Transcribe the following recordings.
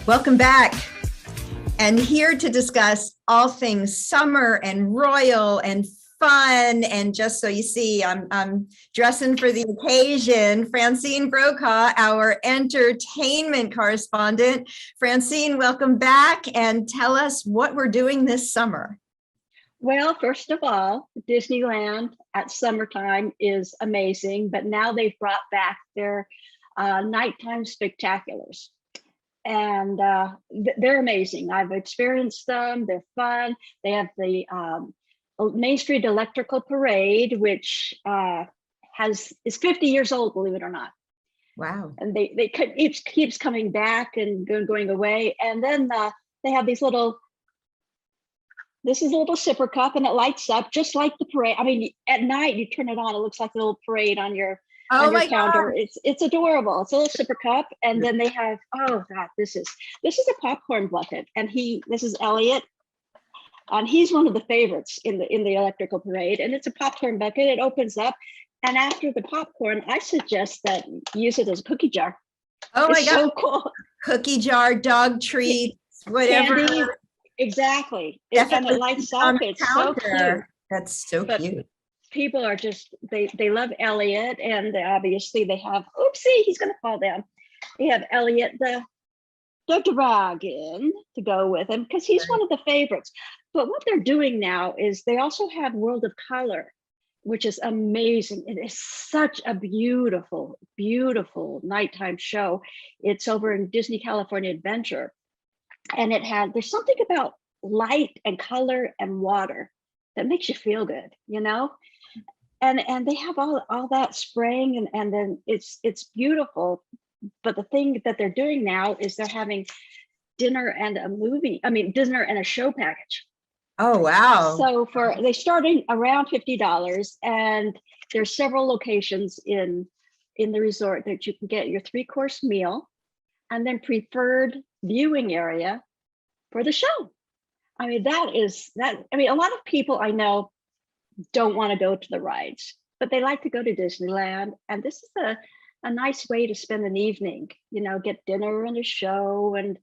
Welcome back. And here to discuss all things summer and royal and fun. And just so you see, I'm dressing for the occasion. Francine Brokaw, our entertainment correspondent. Francine, welcome back and tell us what we're doing this summer. Well, first of all, Disneyland at summertime is amazing, but now they've brought back their nighttime spectaculars. And they're amazing. I've experienced them. They're fun. They have the Main Street Electrical Parade, which is 50 years old, believe it or not. Wow. And it keeps coming back and going away. And then they have these little, this is a little sipper cup and it lights up just like the parade. I mean, at night you turn it on, it looks like a little parade on your counter. It's adorable. It's a little sipper cup. And then they have, oh God, this is a popcorn bucket. And this is Elliot. And he's one of the favorites in the electrical parade. And it's a popcorn bucket. It opens up. And after the popcorn, I suggest that you use it as a cookie jar. Oh my God. So cool. Cookie jar, dog treats, whatever. Candy. Exactly. And it lights up. It's so cute. That's so cute. People are just, they love Elliot, and obviously they have, oopsie, he's gonna fall down. They have Elliot the dragon to go with him because he's one of the favorites. But what they're doing now is they also have World of Color, which is amazing. It is such a beautiful, beautiful nighttime show. It's over in Disney California Adventure. And there's something about light and color and water that makes you feel good, you know? And they have all that spraying and then it's beautiful. But the thing that they're doing now is they're having dinner and a show package. Oh, wow. So they started around $50, and there's several locations in the resort that you can get your 3-course meal and then preferred viewing area for the show. I mean, a lot of people I know don't want to go to the rides, but they like to go to Disneyland. And this is a nice way to spend an evening, you know, get dinner and a show and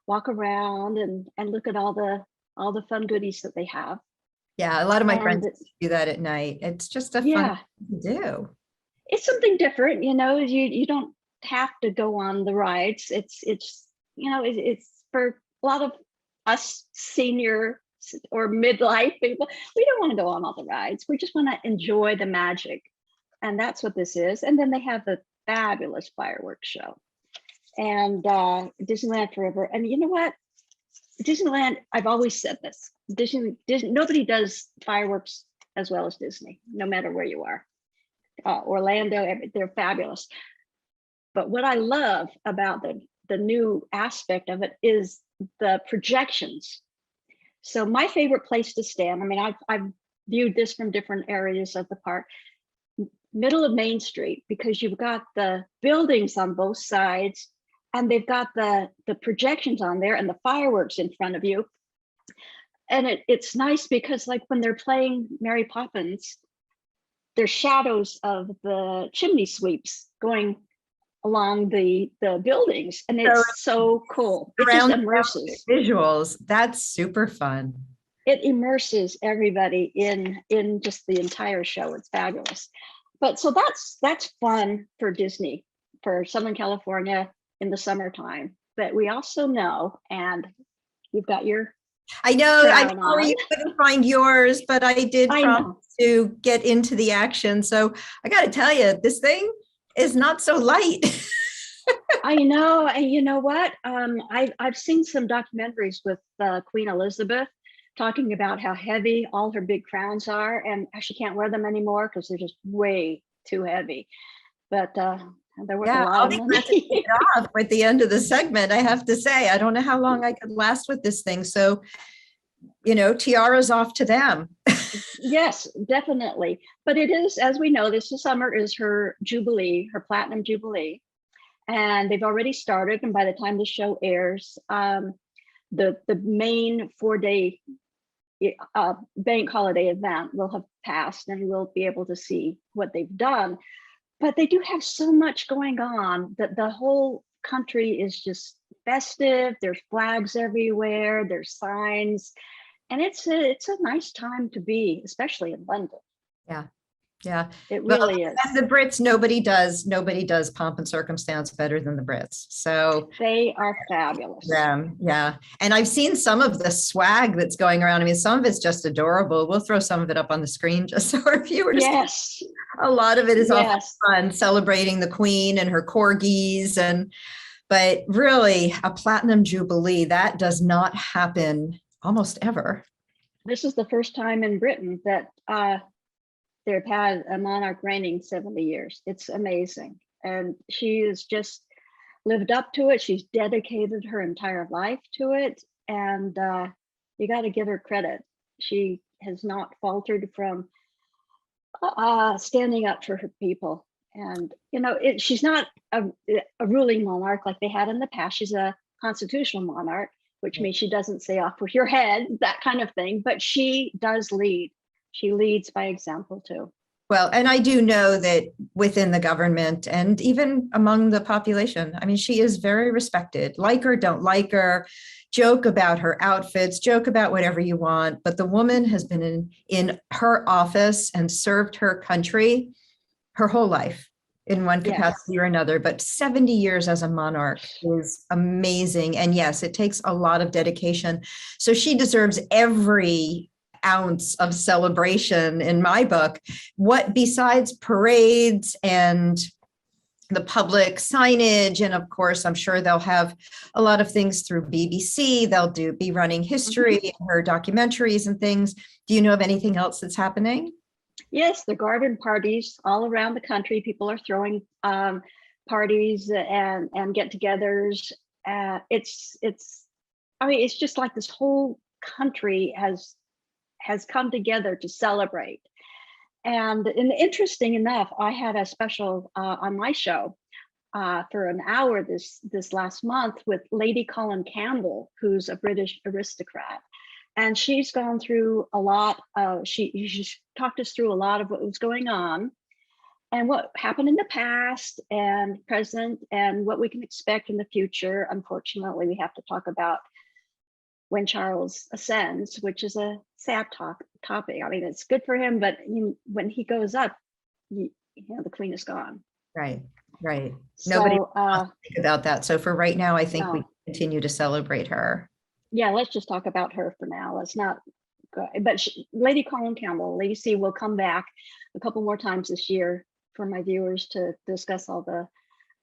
walk around and look at all the fun goodies that they have. Yeah, a lot of my friends do that at night. It's just a fun thing to do. It's something different, you know. You don't have to go on the rides. It's you know, it's for a lot of us senior or midlife people. We don't want to go on all the rides. We just want to enjoy the magic, and that's what this is. And then they have the fabulous fireworks show, and Disneyland Forever. And you know what? Disneyland, I've always said this. Disney, nobody does fireworks as well as Disney, no matter where you are. Orlando, they're fabulous. But what I love about the new aspect of it is the projections. So my favorite place to stand, I mean, I've viewed this from different areas of the park, middle of Main Street, because you've got the buildings on both sides and they've got the projections on there and the fireworks in front of you. And it's nice because like when they're playing Mary Poppins, there's shadows of the chimney sweeps going along the buildings, and it's so cool. It just immerses visuals. That's super fun. It immerses everybody in just the entire show. It's fabulous. But so that's fun for Disney, for Southern California in the summertime. But we also know, and you've got your I know you couldn't find yours, but I did promise to get into the action. So I got to tell you, this thing is not so light. I know. And you know what? I've seen some documentaries with Queen Elizabeth talking about how heavy all her big crowns are, and she can't wear them anymore because they're just way too heavy. But they're worth a lot of money. Off at the end of the segment, I have to say, I don't know how long I could last with this thing. So, you know, tiaras off to them. Yes, definitely. But it is, as we know, this summer is her jubilee, her platinum jubilee. And they've already started. And by the time the show airs, the main 4-day bank holiday event will have passed, and we'll be able to see what they've done. But they do have so much going on that the whole country is just festive. There's flags everywhere. There's signs, and it's a nice time to be, especially in London. Yeah. Yeah. It Well, really is. and the Brits, nobody does pomp and circumstance better than the Brits. So They are fabulous. yeah. And I've seen some of the swag that's going around. I mean, some of it's just adorable. We'll throw some of it up on the screen just so our viewers. Yes. A lot of it is often Yes. fun, celebrating the Queen and her corgis, but really a platinum jubilee, that does not happen almost ever. This is the first time in Britain that they've had a monarch reigning 70 years. It's amazing. And she has just lived up to it. She's dedicated her entire life to it. And you got to give her credit. She has not faltered from standing up for her people. And, you know, she's not a ruling monarch like they had in the past. She's a constitutional monarch, which means she doesn't say off with your head, that kind of thing. But she does lead. She leads by example too. Well, and I do know that within the government and even among the population, I mean, she is very respected. Like her, don't like her, joke about her outfits, joke about whatever you want. But the woman has been in her office and served her country her whole life in one capacity or another. But 70 years as a monarch is amazing. And yes, it takes a lot of dedication. So she deserves every ounce of celebration in my book. What besides parades and the public signage, and of course I'm sure they'll have a lot of things through BBC, they'll be running history, her documentaries and things. Do you know of anything else that's happening? Yes, the garden parties all around the country. People are throwing parties and get-togethers. It's I mean, it's just like this whole country has come together to celebrate. And interesting enough, I had a special on my show for an hour this last month with Lady Colin Campbell, who's a British aristocrat. And she's gone through a lot of, she talked us through a lot of what was going on and what happened in the past and present and what we can expect in the future. Unfortunately, we have to talk about when Charles ascends, which is a sad topic. I mean, it's good for him, but when he goes up, the Queen is gone. Right. So, Nobody think about that. So for right now, I think no. we continue to celebrate her. Yeah, let's just talk about her for now. Let's not go, but Lady Colin Campbell, Lady C, will come back a couple more times this year for my viewers to discuss all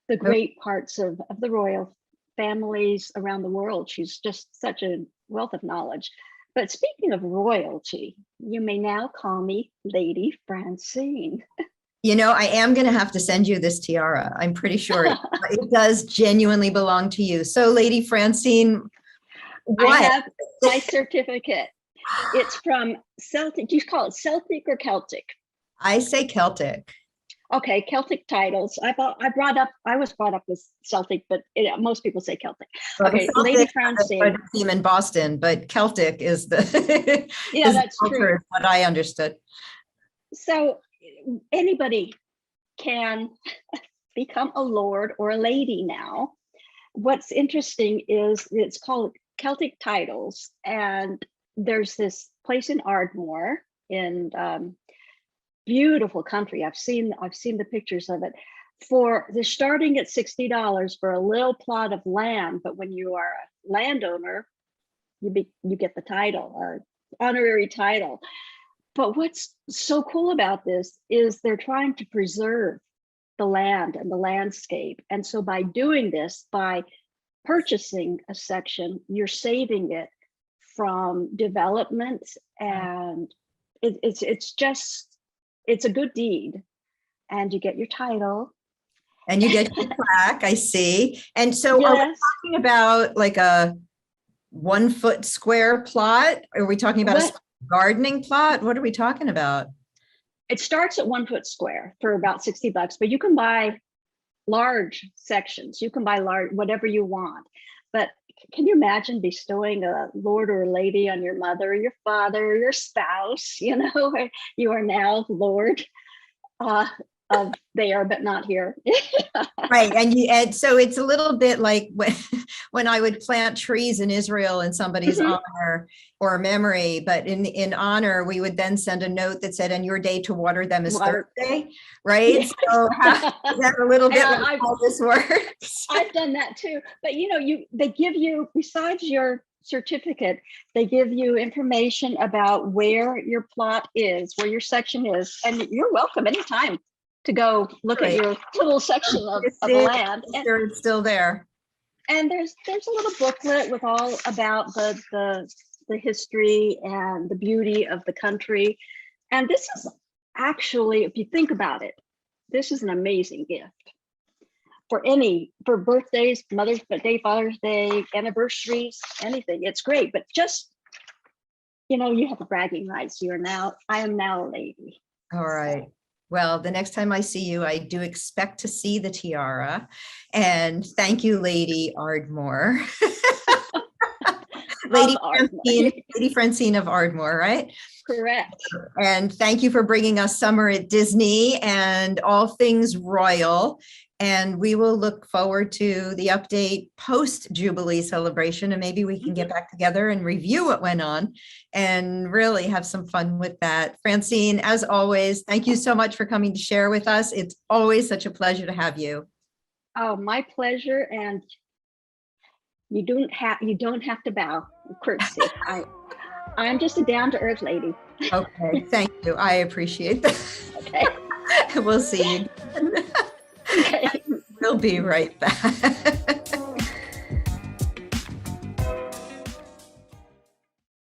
the great parts of the royal families around the world. She's just such a wealth of knowledge. But speaking of royalty, you may now call me Lady Francine. You know, I am going to have to send you this tiara. I'm pretty sure it does genuinely belong to you. So Lady Francine, what? I have my certificate. It's from Celtic. Do you call it Celtic or Celtic? I say Celtic. Okay, Celtic titles. I was brought up with Celtic, but most people say Celtic. Well, okay, Lady Francine. Team in Boston, but Celtic is the yeah, that's true. What I understood. So anybody can become a lord or a lady now. What's interesting is it's called Celtic titles, and there's this place in Ardmore in beautiful country. I've seen the pictures of it. They're starting at $60 for a little plot of land, but when you are a landowner, you get the title or honorary title. But what's so cool about this is they're trying to preserve the land and the landscape. And so by doing this, by purchasing a section, you're saving it from development, and it's a good deed. And you get your title. And you get your plaque, I see. And so yes. Are we talking about like a 1 foot square plot? Are we talking about a gardening plot? What are we talking about? It starts at 1 foot square for about $60, but you can buy large sections. You can buy large, whatever you want. But can you imagine bestowing a lord or a lady on your mother, your father, your spouse? You know, you are now lord. of there but not here. Right. And so it's a little bit like when I would plant trees in Israel in somebody's Mhm. honor or memory, but in honor, we would then send a note that said, and your day to water them is Water. Thursday. Right. Yes. So is that a little bit And like how this works? I've done that too. But they give you, besides your certificate, they give you information about where your plot is, where your section is, and you're welcome anytime to go look at Right. your little section of the land. Sure, it's still there. And there's a little booklet with all about the history and the beauty of the country. And this is actually, if you think about it, this is an amazing gift for birthdays, Mother's Day, Father's Day, anniversaries, anything. It's great, but just, you have the bragging rights. I am now a lady. All right. Well, the next time I see you, I do expect to see the tiara. And thank you, Lady Ardmore. Lady Francine of Ardmore, right? Correct. And thank you for bringing us summer at Disney and all things royal. And we will look forward to the update post Jubilee celebration. And maybe we can get back together and review what went on and really have some fun with that. Francine, as always, thank you so much for coming to share with us. It's always such a pleasure to have you. Oh, my pleasure. And you don't have to bow. Courtesy. I'm just a down-to-earth lady. Okay, thank you. I appreciate that. Okay. We'll see you. Okay. We'll be right back.